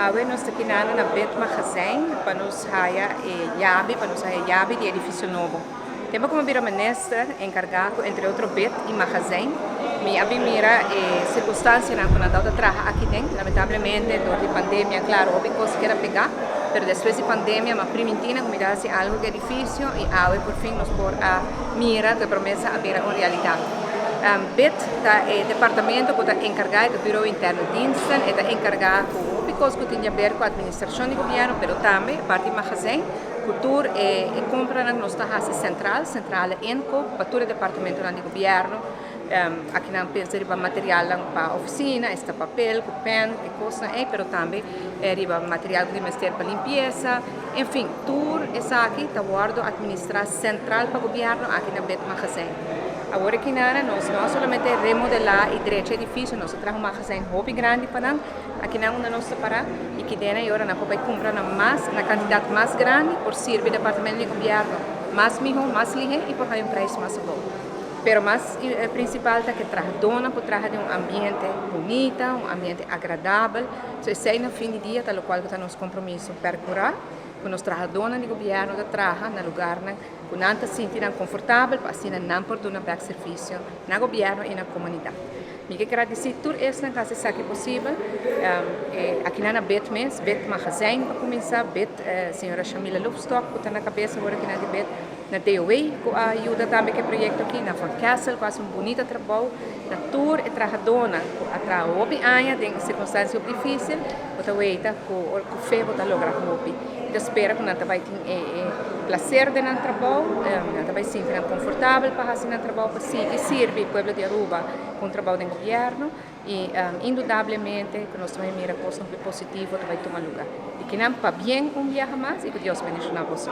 Agora nós aqui na Bet Magazine para nos chave de edifício novo. Temos como bir minister encarregado entre outro Bet e Magazine. Me abrimira circunstância na quando a trabalha aqui dentro, lamentavelmente durante a pandemia, claro, houve coisas que era pegar, mas depois da pandemia, mas primitiva, como disse, algo de edifício e agora por fim nos por a mira que promessa a ver uma realidade. Bet é departamento que está encarregado do Bureau Interno de Diensten, está encarregado de coisas que tem a ver com a administração do governo, mas também a parte do magazine, cultura e compra na nossa casa central ENCO, para todo o departamento do governo. Aqui não pensa riba material para a oficina, está papel, pen, que coisa é, mas também riba material que devemos ter para limpeza, enfim, tudo isso aqui está guardado administrar central para o governo aqui na Bet Magazine. Agora aqui nós não somente remodelar e direito edifício, nós trazemos um magazine hobby grande para nós, aqui não nós separar e que dentro agora nós vamos comprar na quantidade mais grande por servir o departamento de governo, mais melhor, mais ligeiro e por um preço mais bom. Pero mais principal é que traz dona por trás de ambiente bonito, ambiente agradável. So, esse é no fim de dia, tal qual que nos compromisso percorrer, que nos traz dona de governo da traja no lugar que não se sentir confortável, para assim não por dar back serviço no governo e na comunidade. Me quero agradecer tudo isso na casa se é possível. Aqui na Bet Magazine para começar, senhora Shamila Lufstock, que está na cabeça agora aqui na Bet. Na DOE, que ajuda também que projeto aqui na Van Castle, faz bonito trabalho, na tour e trabalhadora, atrás hobby ainda em circunstâncias difíceis, o taweita com o fé bota logra hobby. Eu espero que nós vai ter prazer de não trabalho, nós vai sentir confortável para fazer um trabalho para si e servir o povo de Aruba com o trabalho do governo e indudablemente que nós vamos mirar coisas positivas que vai tomar lugar. E que não para bem viaje mais e que Deus bendiga a você.